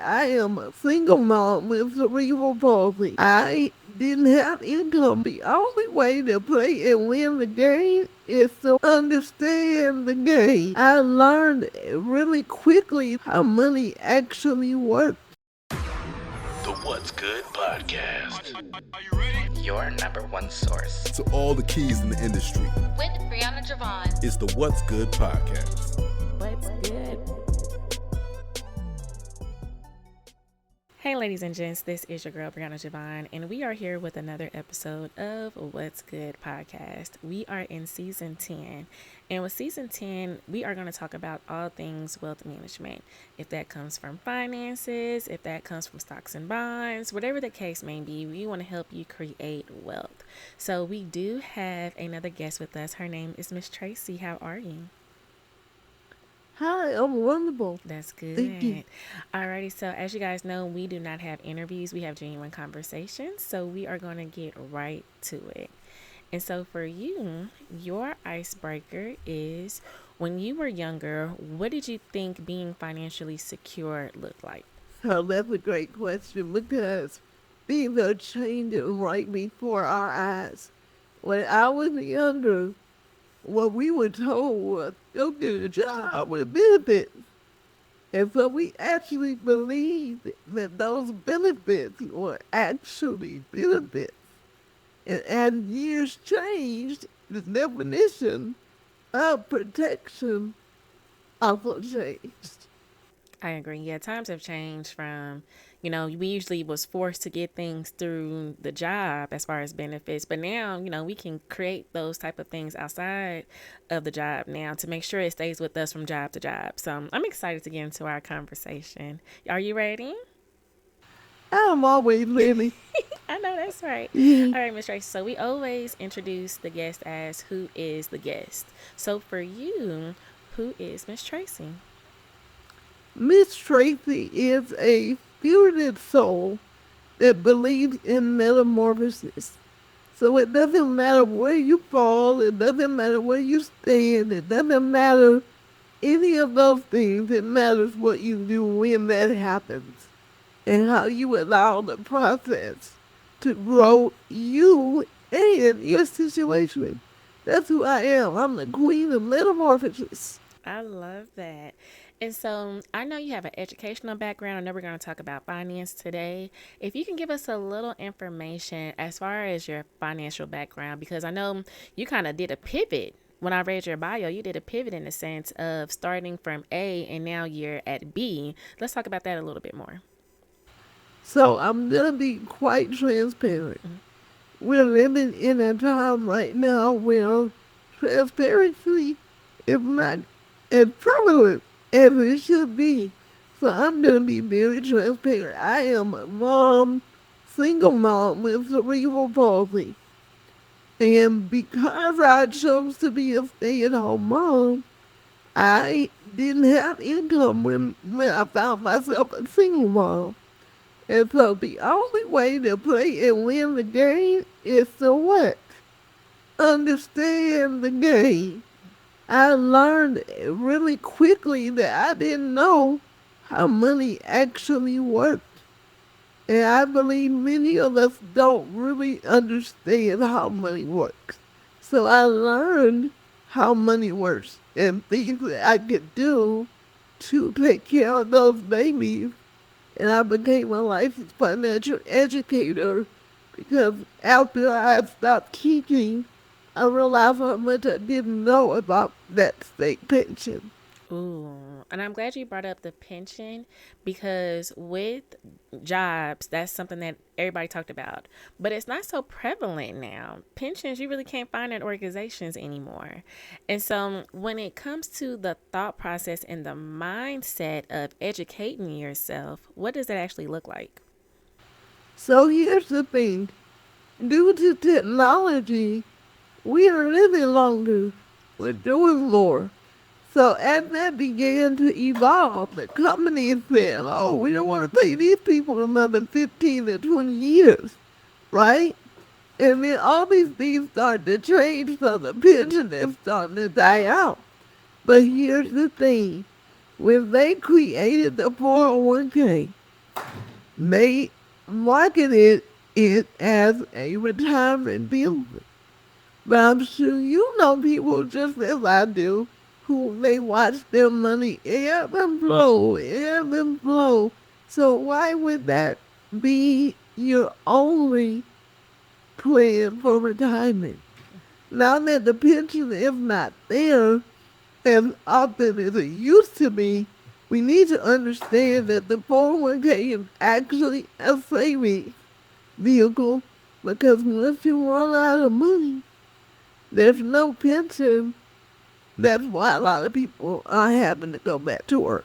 I am a single mom with cerebral palsy. I didn't have income. The only way to play and win the game is to understand the game. I learned really quickly how money actually works. The What's Good Podcast. Your number one source. To all the keys in the industry. With Brianna Javon. It's the What's Good Podcast. What's good? Hey ladies and gents, this is your girl Brianna Javon, and we are here with another episode of What's Good Podcast. We are in season 10, and with season 10, we are going to talk about all things wealth management. If that comes from finances, if that comes from stocks and bonds, whatever the case may be, we want to help you create wealth. So we do have another guest with us. Her name is Miss Tracy. How are you? Hi, I'm wonderful. That's good. Thank you. Alrighty, so as you guys know, we do not have interviews. We have genuine conversations. So we are going to get right to it. And so for you, your icebreaker is, when you were younger, what did you think being financially secure looked like? So that's a great question because things are changing right before our eyes. When I was younger, what we were told was, go get a job with benefits. And so we actually believed that those benefits were actually benefits. And as years changed, the definition of protection also changed. I agree. Yeah, times have changed from, we usually was forced to get things through the job as far as benefits. But now, we can create those type of things outside of the job now to make sure it stays with us from job to job. So I'm excited to get into our conversation. Are you ready? I'm always ready. I know that's right. Mhm. All right, Miss Tracy. So we always introduce the guest as who is the guest. So for you, who is Miss Tracy? Miss Tracy is a spirited soul that believes in metamorphosis. So it doesn't matter where you fall, it doesn't matter where you stand, it doesn't matter any of those things. It matters what you do when that happens and how you allow the process to grow you and your situation. That's who I am. I'm the queen of metamorphosis. I love that. And so I know you have an educational background. I know we're going to talk about finance today. If you can give us a little information as far as your financial background, because I know you kind of did a pivot. When I read your bio, you did a pivot in the sense of starting from A and now you're at B. Let's talk about that a little bit more. So I'm going to be quite transparent. We're living in a time right now where transparency is not as prevalent as it should be. So I'm going to be very transparent. I am a mom, single mom with cerebral palsy. And because I chose to be a stay-at-home mom, I didn't have income when I found myself a single mom. And so the only way to play and win the game is to what? Understand the game. I learned really quickly that I didn't know how money actually worked. And I believe many of us don't really understand how money works. So I learned how money works and things that I could do to take care of those babies. And I became a licensed financial educator because after I stopped teaching, I realized how much I didn't know about that state pension. Ooh, and I'm glad you brought up the pension, because with jobs, that's something that everybody talked about, but it's not so prevalent now. Pensions, you really can't find in organizations anymore. And so when it comes to the thought process and the mindset of educating yourself, what does that actually look like? So here's the thing. Due to technology, we are living longer. We're doing more. So as that began to evolve, the companies said, oh, we don't want to pay these people another 15 to 20 years, right? And then all these things started to change, so the pension is starting to die out. But here's the thing. When they created the 401k, They marketed it as a retirement benefit. But I'm sure you know people just as I do who they watch their money ebb and flow, ebb and flow. So why would that be your only plan for retirement? Now that the pension is not there as often as it used to be, we need to understand that the 401k is actually a savings vehicle because once you run out of money, there's no pension. That's why a lot of people are having to go back to work.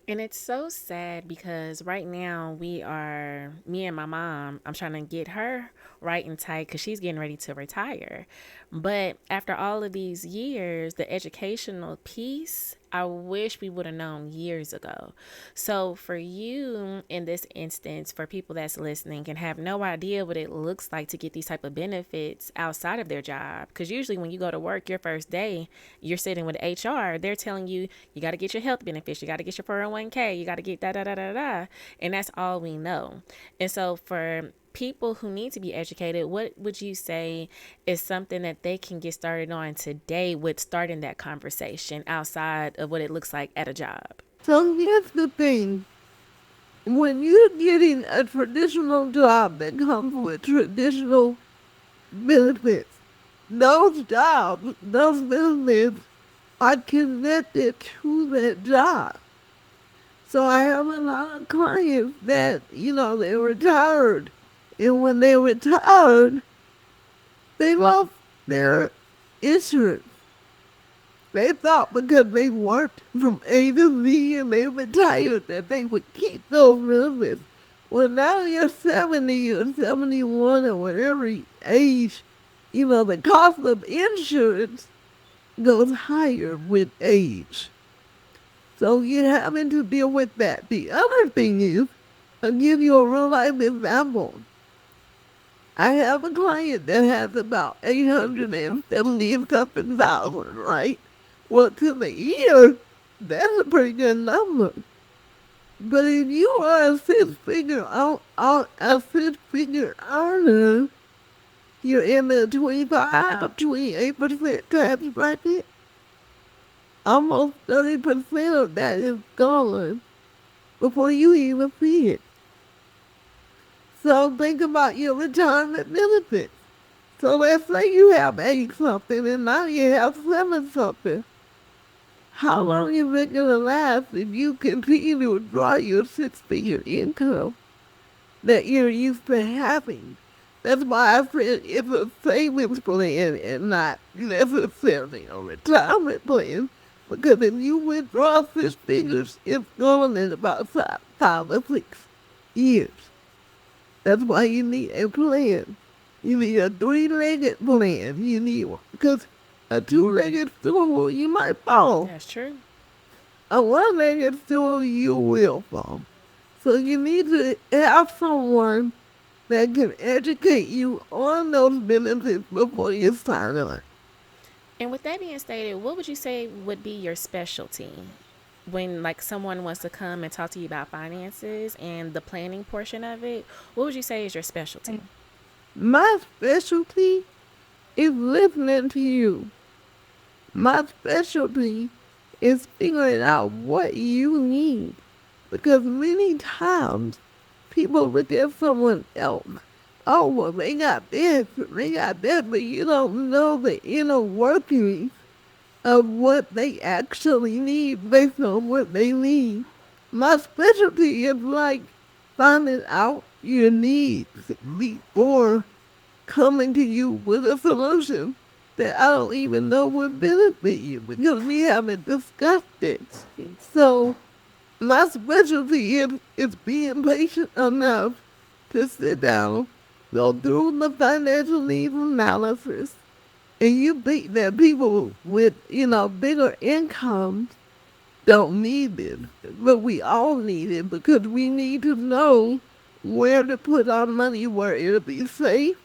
And it's so sad because right now me and my mom, I'm trying to get her right and tight because she's getting ready to retire. But after all of these years, the educational piece, I wish we would have known years ago. So for you in this instance, for people that's listening and have no idea what it looks like to get these type of benefits outside of their job, because usually when you go to work your first day, you're sitting with HR, they're telling you, you got to get your health benefits, you got to get your 401k, you got to get da da da da da, and that's all we know. And so for people who need to be educated, what would you say is something that they can get started on today with starting that conversation outside of what it looks like at a job? So here's the thing. When you're getting a traditional job that comes with traditional benefits, those jobs, those benefits are connected to that job. So I have a lot of clients that, they retired. And when they retired, they lost their insurance. They thought because they worked from A to Z and they retired that they would keep those benefits. Well, now you're 70 or 71 or whatever age, the cost of insurance goes higher with age. So you're having to deal with that. The other thing is, I'll give you a real life example. I have a client that has about 870 something thousand, right? Well, to the year, that's a pretty good number. But if you are a six-figure earner, you're in the 28% tax bracket. Almost 30% of that is gone before you even see it. So think about your retirement benefits. So let's say you have 8 something and now you have 7 something. How long is it going to last if you continue to withdraw your 6-figure income that you're used to having? That's why I said it's a savings plan and not necessarily a retirement plan. Because if you withdraw 6 figures, it's going in about 5 or 6 years. That's why you need a plan. You need a 3-legged plan. You need one. Because a 2-legged stool, you might fall. That's true. A 1-legged stool, you will fall. So you need to have someone that can educate you on those benefits before you sign on. And with that being stated, what would you say would be your specialty when someone wants to come and talk to you about finances and the planning portion of it? What would you say is your specialty? My specialty is listening to you. My specialty is figuring out what you need. Because many times people look at someone else. Oh, well, they got this, but you don't know the inner workings of what they actually need based on what they need. My specialty is finding out your needs before coming to you with a solution that I don't even know would benefit you because we haven't discussed it. So my specialty is being patient enough to sit down, go through the financial needs analysis, and you think that people with, bigger incomes don't need it. But we all need it because we need to know where to put our money where it'll be safe,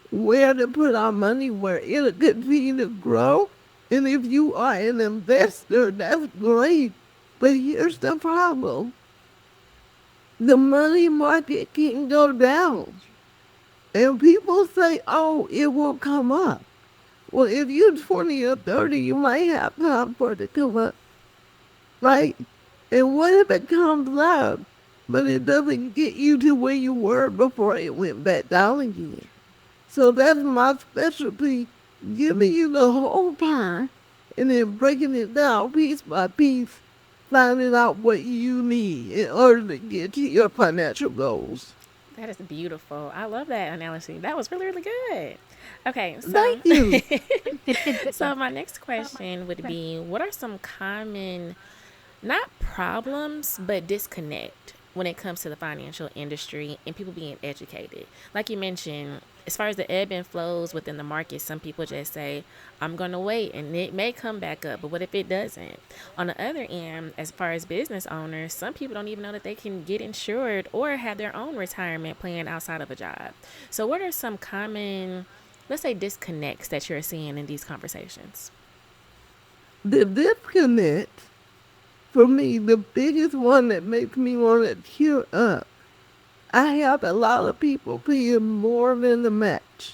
where to put our money where it'll continue to grow. And if you are an investor, that's great. But here's the problem. the money market can go down. And people say, oh, it will come up. Well, if you're 20 or 30, you might have time for it to come up, right? And what if it comes up, but it doesn't get you to where you were before it went back down again? So that's my specialty, giving you the whole pie and then breaking it down piece by piece, finding out what you need in order to get to your financial goals. That is beautiful. I love that analogy. That was really, really good. Okay, so Thank you. so my next question would be, what are some common, not problems, but disconnect when it comes to the financial industry and people being educated? Like you mentioned, as far as the ebb and flows within the market, some people just say, I'm going to wait and it may come back up, but what if it doesn't? On the other end, as far as business owners, some people don't even know that they can get insured or have their own retirement plan outside of a job. So what are some common, let's say, disconnects that you're seeing in these conversations? The disconnect, for me, the biggest one that makes me want to tear up, I have a lot of people paying more than the match.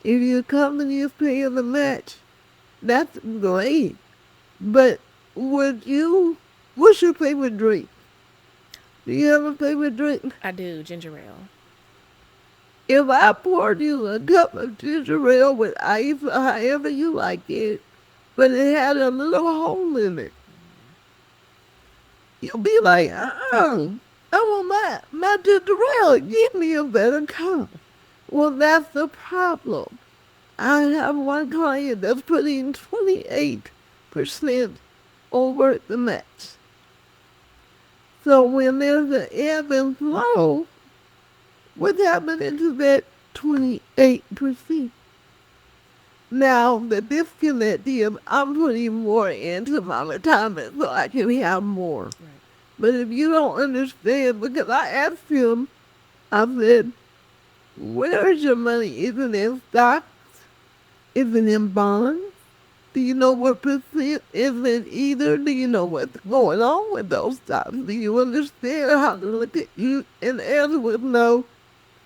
If your company is paying the match, that's great. But what's your favorite drink? Do you have a favorite drink? I do, ginger ale. If I poured you a cup of ginger ale with ice or however you like it, but it had a little hole in it, you'll be like, I want my ginger ale. Give me a better cup. Well, that's the problem. I have one client that's putting 28% over the match. So when there's an ebb and flow, what's happening to that 28%? Now, the disconnect is I'm putting more into my retirement so I can have more. Right. But if you don't understand, because I asked him, I said, where is your money? Is it in stocks? Is it in bonds? Do you know what percent is in either? Do you know what's going on with those stocks? Do you understand how to look at you? And the answer was no.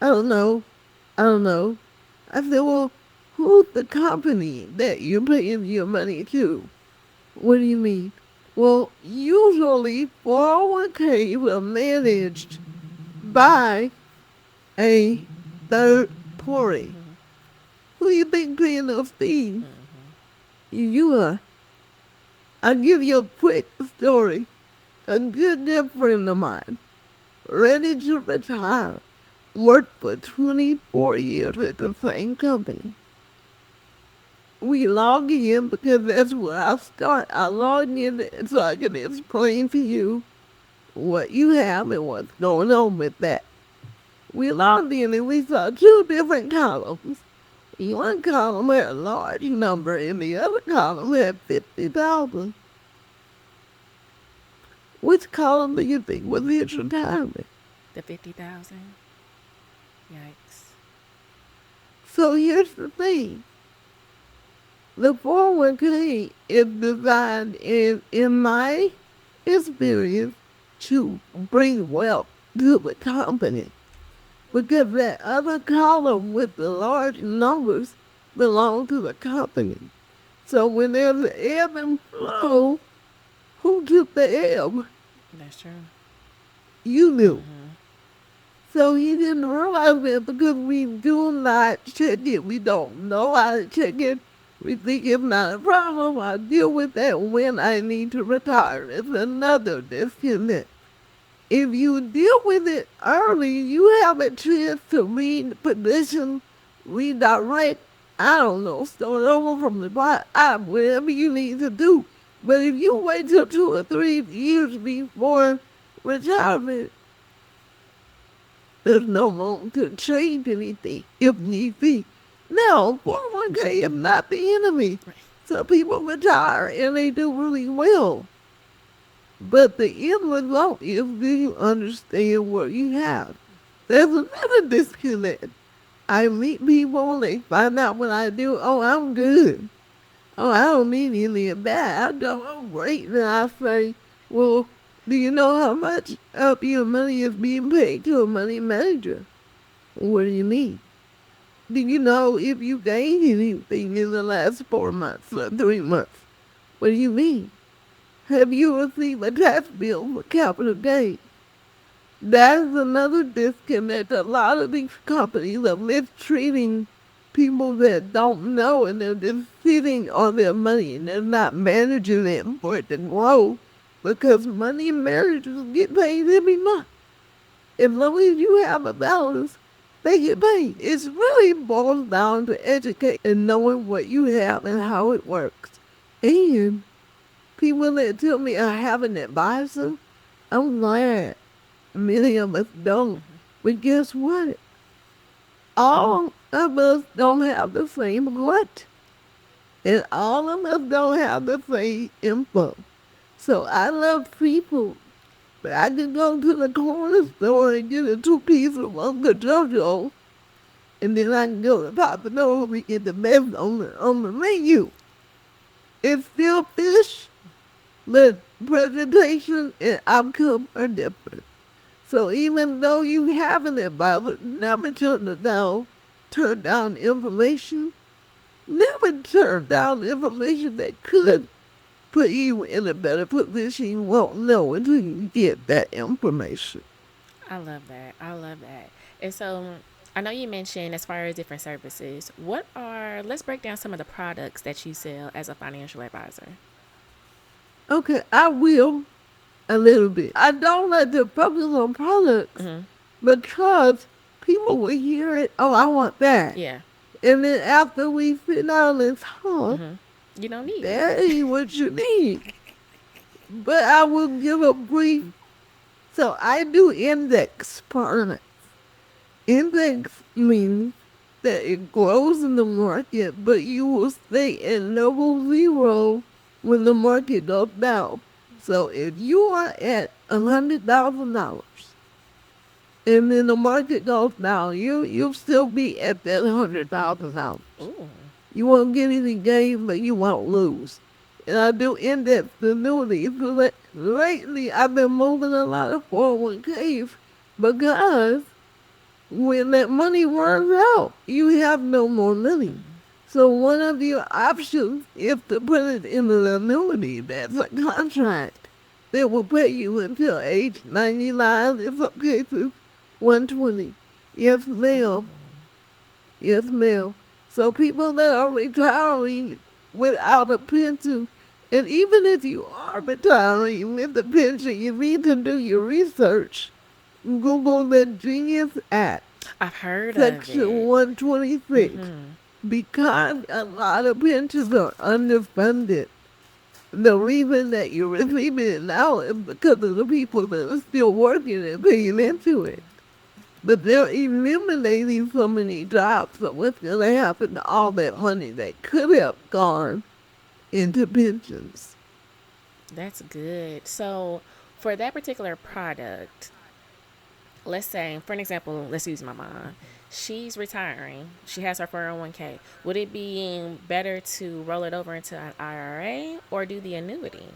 I don't know. I don't know. I said, well, who's the company that you're paying your money to? What do you mean? Well, usually 401ks are managed by a third party. Who do you think paying those fees? You are. I'll give you a quick story. A good dear friend of mine, ready to retire, worked for 24 years at the same company. We log in because that's where I start. I log in so I can explain to you what you have and what's going on with that. We logged in and we saw two different columns. One column had a large number and the other column had 50,000. Which column do you think was his retirement? The 50,000. Yikes. So here's the thing. The 401k is designed, in my experience, to bring wealth to the company. Because that other column with the large numbers belong to the company. So when there's an ebb and flow, who took the ebb? That's true. You do. So he didn't realize that because we do not check it. We don't know how to check it. We think it's not a problem. I deal with that when I need to retire. It's another disconnect. If you deal with it early, you have a chance to read the position, redirect, I don't know, start over from the bottom, whatever you need to do. But if you wait till 2 or 3 years before retirement, there's no room to change anything if need be. Now, 401k is not the enemy. Some people retire and they do really well. But the end result is, do you understand what you have? There's another disconnect. I meet people and they find out what I do. Oh, I'm good. Oh, I don't need any of that. I go, oh, great. And I say, well, Do you know how much of your money is being paid to a money manager? What do you mean? Do you know if you gained anything in the last 4 months or 3 months? What do you mean? Have you received a tax bill for capital gain? That's another disconnect. A lot of these companies are mistreating people that don't know, and they're just sitting on their money and they're not managing it for it to grow, because money managers get paid every month. As long as you have a balance, they get paid. It's really boils down to educate and knowing what you have and how it works. And people that tell me I have an advisor, I'm glad. Many of us don't. But guess what? All of us don't have the same heart. And all of us don't have the same info. So I love people. But I can go to the corner store and get a 2-piece of Uncle JoJo. And then I can go to Papa Noel and get the best on the menu. It's still fish, but presentation and outcome are different. So even though you have an advisor, never turn down information. Never turn down information that could put you in a better position. You won't know until you get that information. I love that. I love that. And so I know you mentioned as far as different services, let's break down some of the products that you sell as a financial advisor. Okay, I will a little bit. I don't like to focus on products because people will hear it, oh, I want that. Yeah. And then after we sit down and talk, You don't need it. that ain't what you need. But I will give a brief. So I do index products. Index means that it grows in the market, but you will stay at level 0 when the market goes down. So if you are at $100,000 and then the market goes down, you'll still be at that $100,000. You won't get any gain, but you won't lose. And I do index annuities. Lately, I've been moving a lot of 401ks because when that money runs out, you have no more money. So one of your options is to put it in an annuity. That's a contract that will pay you until age 99, in some cases 120. Yes, ma'am. Yes, ma'am. So people that are retiring without a pension, and even if you are retiring with a pension, you need to do your research. Google the Genius Act. I've heard Section of it. 126. Because a lot of pensions are underfunded. The reason that you're receiving it now is because of the people that are still working and paying into it. But they're eliminating so many jobs, so what's going to happen to all that money that could have gone into pensions? That's good. So for that particular product, let's say, for an example, let's use my mom. She's retiring. She has her 401k. Would it be better to roll it over into an IRA or do the annuity?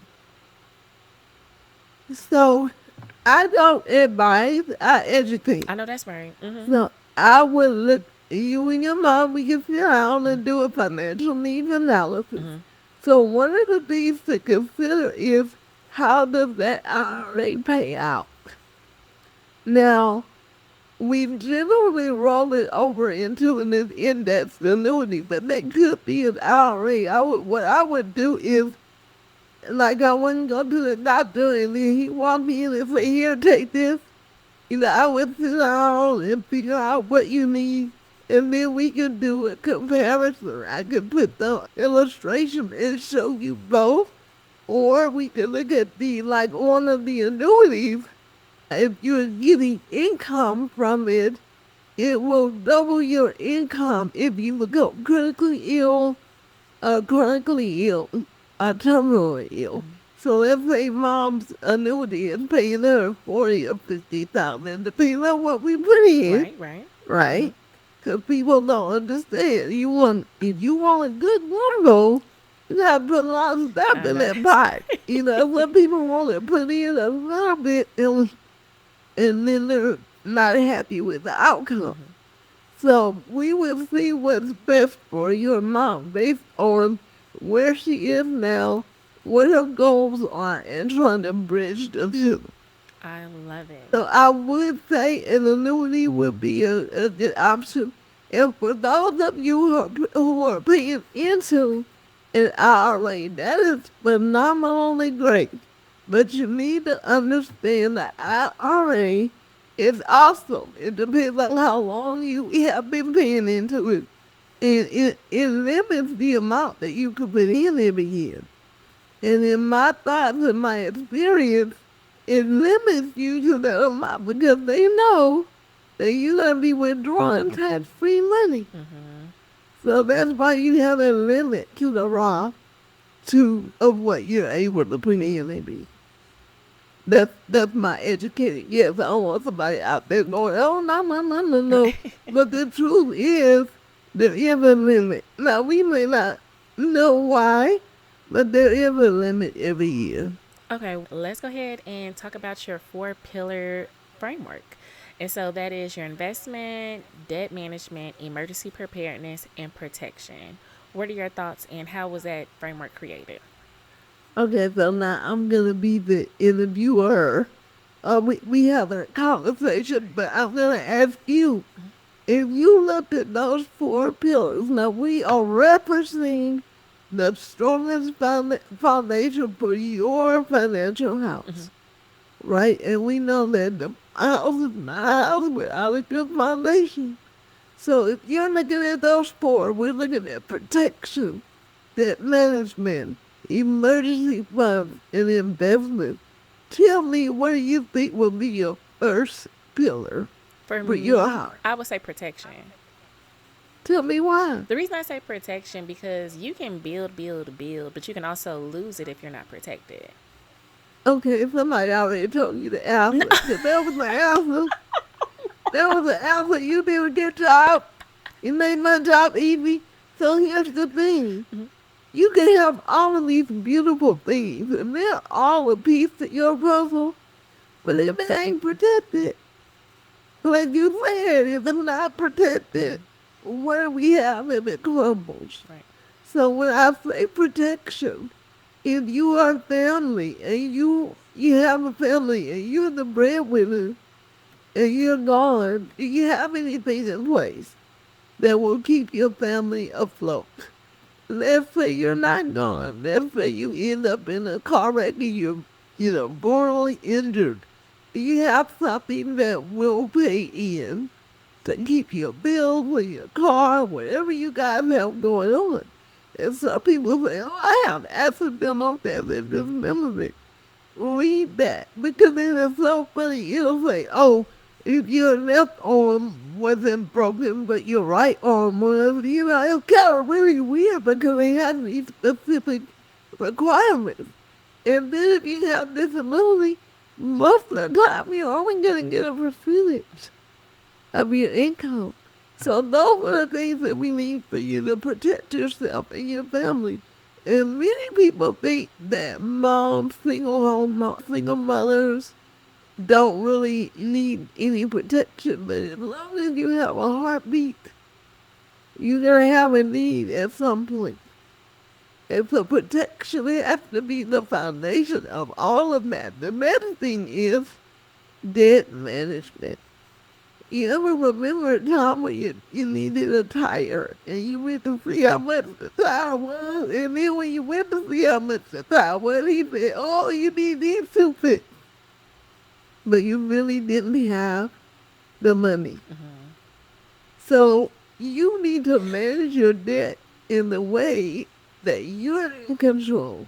So I don't advise, I educate. I know that's right. So I would look, you and your mom, we can sit down and do a financial needs analysis. So one of the things to consider is, how does that IRA pay out? Now, we generally roll it over into an index annuity, but that could be an IRA. What I would do is, like, I wouldn't go to the doctor and then he walked me in and say, here, take this. I would sit down and figure out what you need, and then we could do a comparison. I could put the illustration and show you both, or we could look at like one of the annuities. If you're getting income from it, it will double your income if you become critically ill, terminally ill. So let's say mom's annuity is paying her 40 or 50,000, depending on what we put in. Right? Because people don't understand. If you want a good Largo, You gotta put a lot of stuff in that pot. Some people want to put in a little bit and then they're not happy with the outcome. So we will see what's best for your mom based on where she is now, what her goals are, and trying to bridge the two. I love it. So I would say an annuity would be a good option. And for those of you who are paying into an IRA, that is phenomenally great. But you need to understand that IRA is awesome. It depends on how long you have been paying into it. And it limits the amount that you can put in every year. And in my thoughts and my experience, it limits you to that amount because they know that you're going to be withdrawing tax-free money. So that's why you have a limit to the Roth of what you're able to put in maybe. That's my educated. Yes, I don't want somebody out there going, oh, no. But the truth is, there is a limit. Now, we may not know why, but there is a limit every year. Okay, let's go ahead and talk about your 4-pillar framework. And so that is your investment, debt management, emergency preparedness, and protection. What are your thoughts and how was that framework created? Okay, so now I'm going to be the interviewer. We have a conversation, but I'm going to ask you, if you looked at those 4 pillars, now we are referencing the strongest foundation for your financial house, right? And we know that the house is not a house without a good foundation. So if you're looking at those 4, we're looking at protection, debt management, emergency funds, and investment. Tell me what do you think will be your first pillar for your house? I would say protection. Tell me why. The reason I say protection because you can build, but you can also lose it if you're not protected. Okay, somebody already told you the answer. That was the answer. That was the answer. You did a good job. You made my job easy. So here's the thing. You can have all of these beautiful things, and they're all a piece of your puzzle, but if it ain't protected, like you said, if it's not protected, what do we have if it crumbles? Right. So when I say protection, if you are a family and you have a family and you're the breadwinner and you're gone, do you have anything in place that will keep your family afloat? Let's say you're not gone. Let's say you end up in a car wreck and you're mortally injured. Do you have something that will pay in to keep your bills or your car, whatever you guys have going on? And some people say, oh, I have accidental death and disability. Read that. Because then it's so funny. It'll say, oh, if your left arm wasn't broken, but your right arm was, it's kind of really weird because they have these specific requirements. And then if you have disability, most of the time you're only going to get a percentage of your income. So those are the things that we need for you to protect yourself and your family. And many people think that moms, single mothers, don't really need any protection, but as long as you have a heartbeat, you're going to have a need at some point. And so protection has to be the foundation of all of that. The main thing is debt management. You ever remember a time when you needed a tire and you went to see how much the tire was? And then when you went to see how much the tire was, he said, oh, you need these 2 fixed. But you really didn't have the money. So you need to manage your debt in the way that you're in control.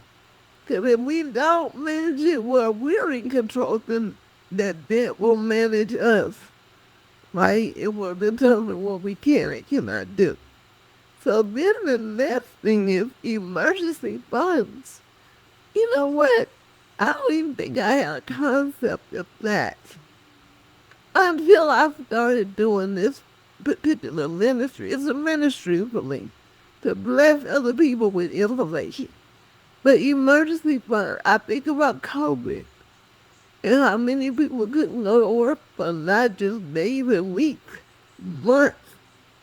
Because if we don't manage it where we're in control, then that debt will manage us. Right? It will determine what we can and cannot do. So then the next thing is emergency funds. You know what? I don't even think I had a concept of that until I started doing this particular ministry. It's a ministry for me. to bless other people with information. But emergency fund, I think about COVID and how many people couldn't go to work for not just days and weeks, months,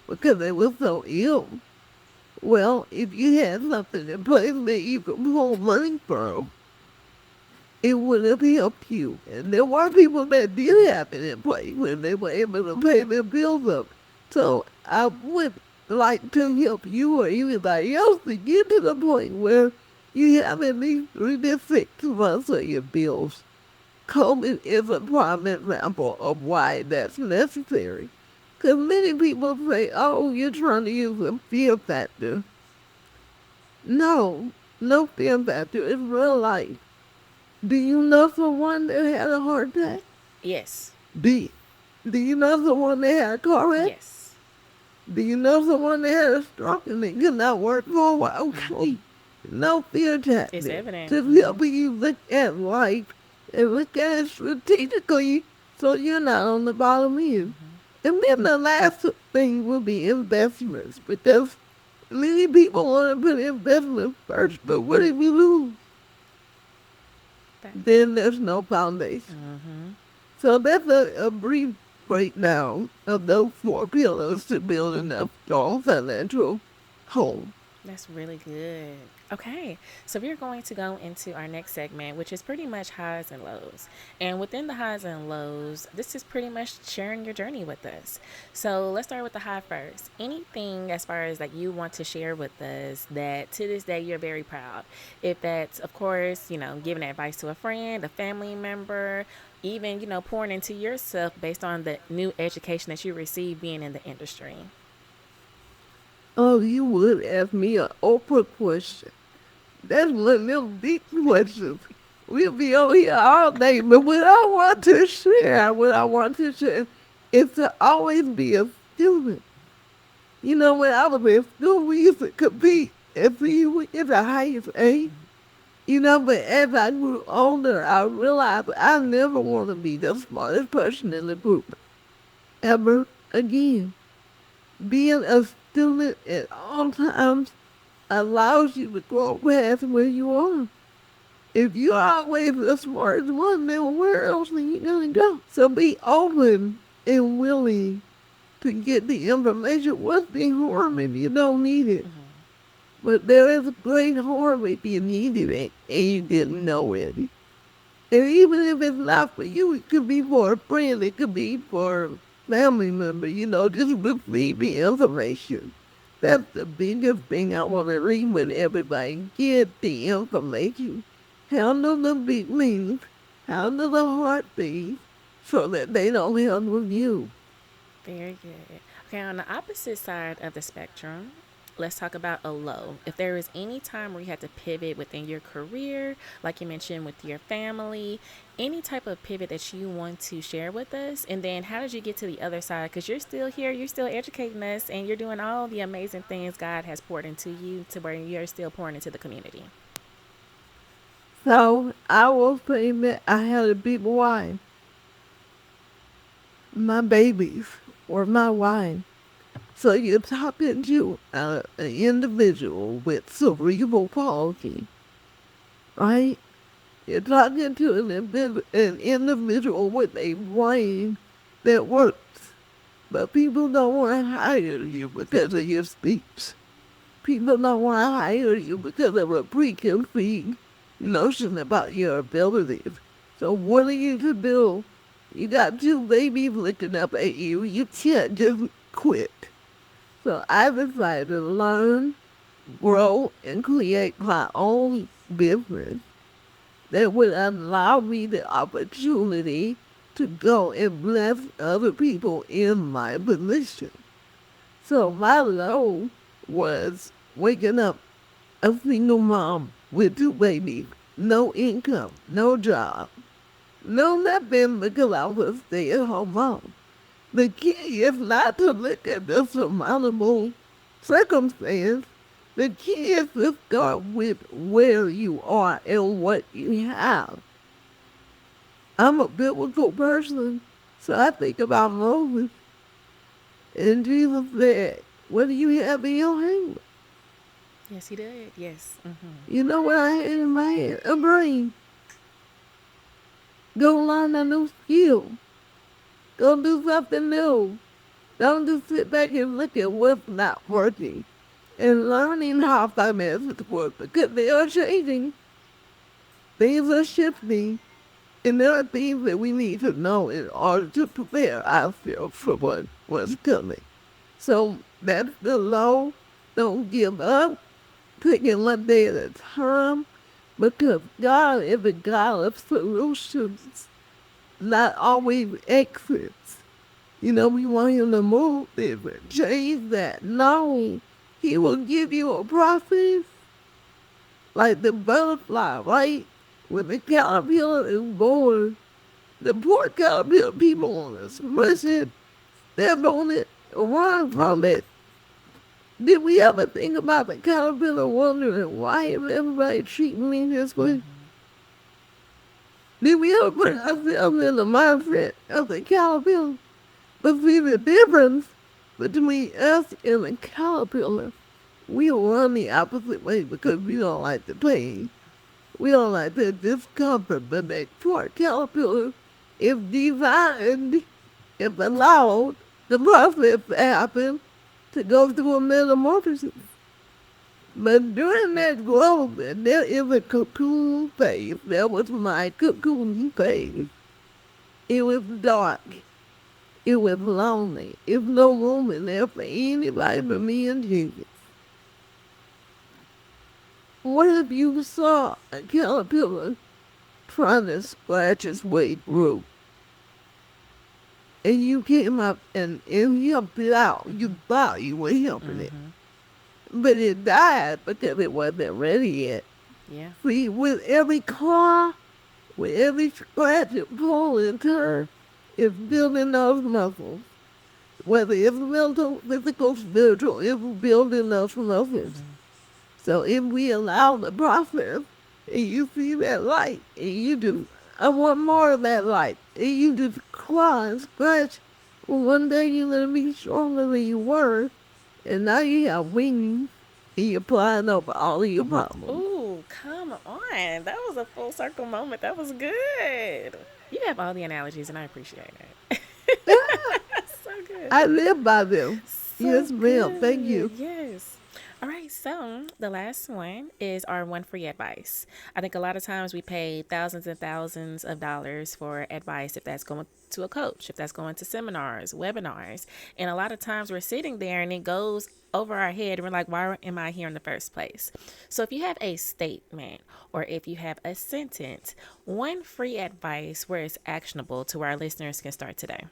because they were so ill. Well, if you had something in place that you could pull money from, it would have helped you. And there were people that did have it in place when they were able to pay their bills up. So I would like to help you or anybody else to get to the point where you have at least 3 to 6 months of your bills. COVID is a prime example of why that's necessary. Because many people say, oh, you're trying to use a fear factor. No, no fear factor. It's real life. Do you know someone that had a heart attack? Yes. Do you know someone that had a car wreck? Yes. Do you know someone that had a stroke and they could not work for a while? Okay. No fear tactic. It's evident. Just helping you look at life and look at it strategically so you're not on the bottom end. And then the last thing will be investments, because many people want to put investments first, but what if you lose? Then there's no foundation. So that's a brief breakdown of those 4 pillars to build enough strong financial home. That's really good. Okay, so we're going to go into our next segment, which is pretty much highs and lows. And within the highs and lows, this is pretty much sharing your journey with us. So let's start with the high first. Anything as far as like you want to share with us that to this day you're very proud. If that's, of course, giving advice to a friend, a family member, even, pouring into yourself based on the new education that you received being in the industry. Oh, you would ask me an Oprah question. That's one of them deep questions. We'll be over here all day, but what I want to share is to always be a student. When I was in school, we used to compete and see who would get the highest A. But as I grew older, I realized I never want to be the smartest person in the group ever again. Being a student at all times allows you to grow past where you are. If you're always the smartest one, then where else are you going to go? So be open and willing to get the information. What's the harm if you don't need it? But there is a great harm if you needed it and you didn't know it. And even if it's not for you, it could be for a friend, it could be for a family member, just receive the information. That's the biggest thing I want to leave with everybody. Get the information. Handle the big things. Handle the hard things so that they don't handle you. Very good. Okay, on the opposite side of the spectrum, let's talk about a low. If there is any time where you had to pivot within your career, like you mentioned with your family, any type of pivot that you want to share with us, and then how did you get to the other side? Because you're still here, you're still educating us, and you're doing all the amazing things God has poured into you to where you're still pouring into the community. So I will say that I had a big why. My babies were my why. So you're talking to an individual with cerebral palsy, right? You're talking to an individual with a brain that works. But people don't want to hire you because of your speech. People don't want to hire you because of a preconceived notion about your abilities. So what are you to do? You got 2 babies looking up at you. You can't just quit. So I decided to learn, grow, and create my own business that would allow me the opportunity to go and bless other people in my position. So my low was waking up a single mom with 2 babies, no income, no job, no nothing because I was a stay-at-home mom. The key is not to look at the surmountable circumstance. The key is to start with where you are and what you have. I'm a biblical person, so I think about Moses. And Jesus said, what do you have in your hand? Yes, he did. Yes. You know what I had in my head? A brain. Go learn a new skill. Go do something new. Don't just sit back and look at what's not working. And learning how finances work because they are changing. Things are shifting. And there are things that we need to know in order to prepare ourselves for what's coming. So that's the law. Don't give up. Take it one day at a time. Because God is a God of solutions, not always exits. You know, we want him to move this and change that. No, he will give you a process like the butterfly, right? When the caterpillar is born, the poor caterpillar people want to smush it, step on it, run from it. Did we ever think about the caterpillar wondering why is everybody treating me this way? Did we ever put ourselves in the mindset of the caterpillar? But see the difference between us and the caterpillar, we run the opposite way because we don't like the pain. We don't like the discomfort, but that poor caterpillar is designed, if allowed, the process to happen to go through a metamorphosis. But during that growth, there is a cocoon phase. That was my cocoon phase. It was dark. It was lonely. There's no room in there for anybody but me and Jesus. What if you saw a caterpillar trying to scratch its way through? And you came up and you helped it out. You thought you were helping it. But it died because it wasn't ready yet. Yeah. See, with every claw, with every scratch and pull and turn, it's building those muscles. Whether it's mental, physical, spiritual, it's building those muscles. So if we allow the process, and you see that light, and you do, I want more of that light, and you just claw and scratch, well, one day you're going to be stronger than you were, and now you have wings, and you're flying over all of your problems. Ooh, come on. That was a full circle moment. That was good. You have all the analogies, and I appreciate it. So good. I live by them. So Yes, ma'am. Thank you. good. Yes. All right, so the last one is our one free advice. I think a lot of times we pay thousands and thousands of dollars for advice, if that's going to a coach, if that's going to seminars, webinars. And a lot of times we're sitting there and it goes over our head and we're like, why am I here in the first place? So if you have a statement or if you have a sentence, one free advice where it's actionable to where our listeners can start today.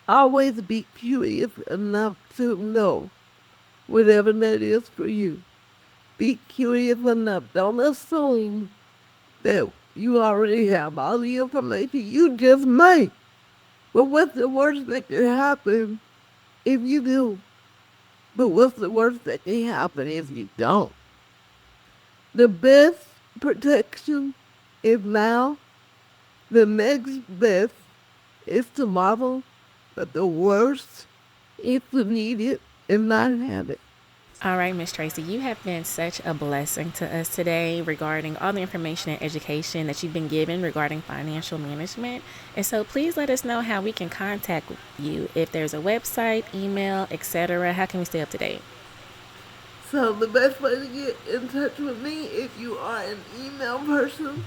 Always be curious enough to know whatever that is for you. Be curious enough. Don't assume that you already have all the information. You just may. But what's the worst that can happen if you do? But what's the worst that can happen if you don't? The best protection is now. The next best is tomorrow. But the worst is to need it and not have it. All right, Miss Tracy, you have been such a blessing to us today regarding all the information and education that you've been given regarding financial management. And so please let us know how we can contact you. If there's a website, email, etc., how can we stay up to date? So the best way to get in touch with me, if you are an email person,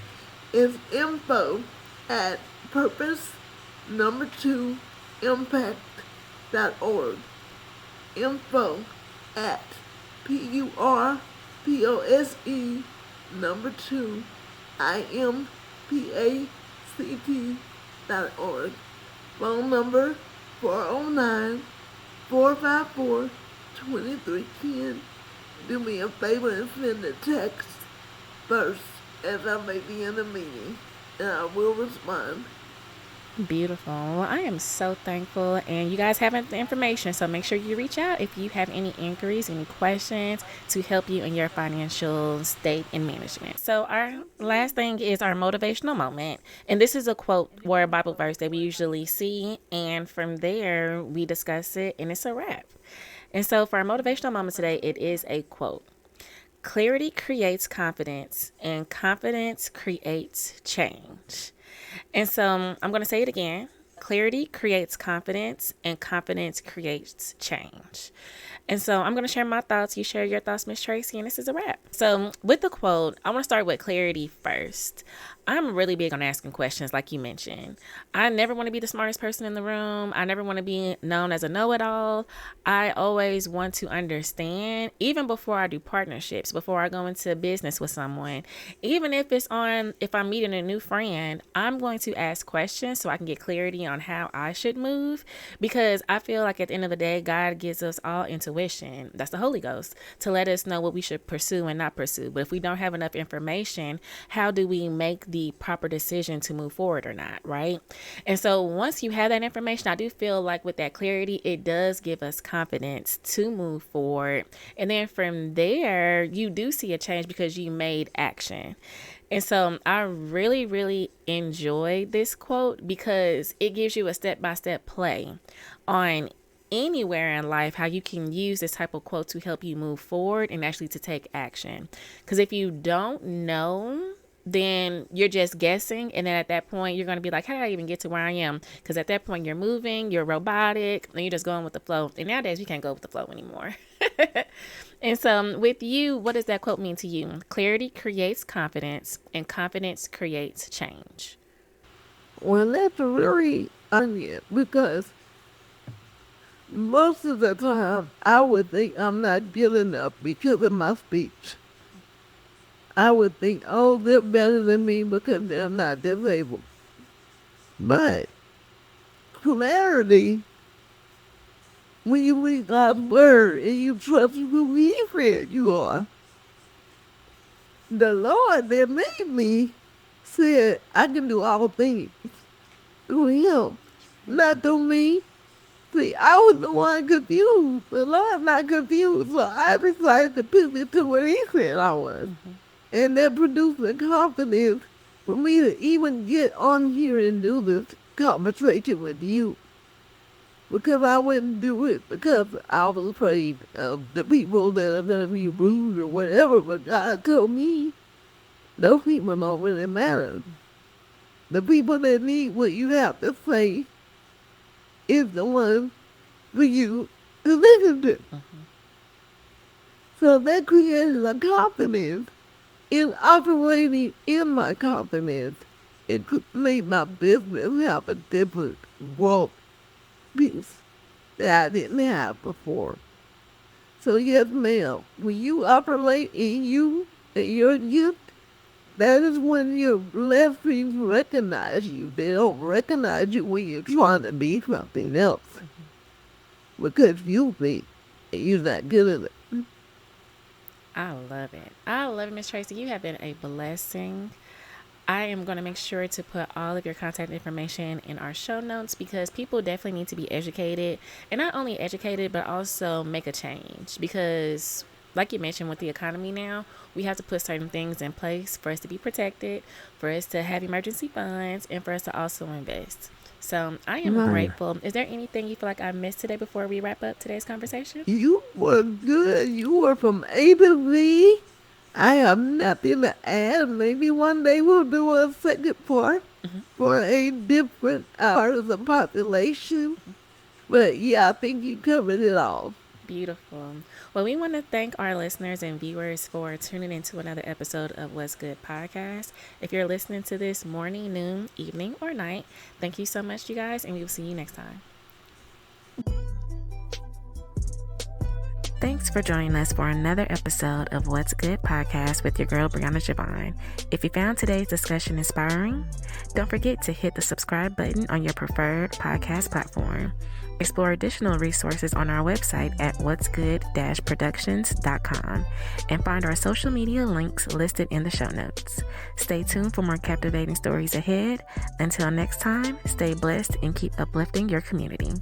is info@purpose2impact.org. info@purpose2impact.org. Phone number 409-454-2310. Do me a favor and send a text first, as I may be in a meeting, and I will respond. Beautiful. Well, I am so thankful, and you guys have the information, so make sure you reach out if you have any inquiries, any questions to help you in your financial state and management. So our last thing is our motivational moment, and this is a quote or a Bible verse that we usually see, and from there we discuss it, and it's a wrap. And so for our motivational moment today, it is a quote. Clarity creates confidence, and confidence creates change. And so I'm going to say it again. Clarity creates confidence, and confidence creates change. And so I'm going to share my thoughts. You share your thoughts, Miss Tracy, and this is a wrap. So with the quote, I want to start with clarity first. I'm really big on asking questions, like you mentioned. I never want to be the smartest person in the room. I never want to be known as a know-it-all. I always want to understand, even before I do partnerships, before I go into business with someone, even if I'm meeting a new friend, I'm going to ask questions so I can get clarity on how I should move, because I feel like at the end of the day, God gives us all intuition. That's the Holy Ghost, to let us know what we should pursue and not pursue. But if we don't have enough information, how do we make the proper decision to move forward or not, right? And so once you have that information, I do feel like with that clarity, it does give us confidence to move forward. And then from there, you do see a change because you made action. And so I really, really enjoy this quote because it gives you a step-by-step play on anywhere in life, how you can use this type of quote to help you move forward and actually to take action. Because if you don't know, then you're just guessing. And then at that point, you're going to be like, how did I even get to where I am? Because at that point, you're moving, you're robotic, and you're just going with the flow. And nowadays, we can't go with the flow anymore. And so with you, what does that quote mean to you? Clarity creates confidence, and confidence creates change. Well, that's really onion, because most of the time I would think I'm not good enough because of my speech. I would think, oh, they're better than me because they're not disabled. But clarity, when you read God's word and you trust who He said you are, the Lord that made me said, I can do all things through Him, not through me. See, I was the one confused. The Lord not confused, so I decided to put it to what He said I was. And that produced the confidence for me to even get on here and do this conversation with you. Because I wouldn't do it because I was afraid of the people that are going to be rude or whatever. But God told me those people don't really matter. The people that need what you have to say is the one for you to listen to. So that created a confidence. In operating in my confidence, it made my business have a different growth piece that I didn't have before. So yes, ma'am, when you operate in your gift, that is when your blessings recognize you. They don't recognize you when you're trying to be something else. Because you think you're not good at it. I love it. I love it, Miss Tracy. You have been a blessing. I am going to make sure to put all of your contact information in our show notes because people definitely need to be educated, and not only educated, but also make a change because like you mentioned with the economy now, we have to put certain things in place for us to be protected, for us to have emergency funds, and for us to also invest. So I am grateful. Is there anything you feel like I missed today before we wrap up today's conversation? You were good. You were from A to Z. I have nothing to add. Maybe one day we'll do a second part for a different part of the population. But yeah, I think you covered it all. Beautiful. Well, we want to thank our listeners and viewers for tuning into another episode of What's Good Podcast. If you're listening to this morning, noon, evening, or night, thank you so much, you guys, and we will see you next time. Thanks for joining us for another episode of What's Good Podcast with your girl, Brianna Javon. If you found today's discussion inspiring, don't forget to hit the subscribe button on your preferred podcast platform. Explore additional resources on our website at what'sgood-productions.com and find our social media links listed in the show notes. Stay tuned for more captivating stories ahead. Until next time, stay blessed and keep uplifting your community.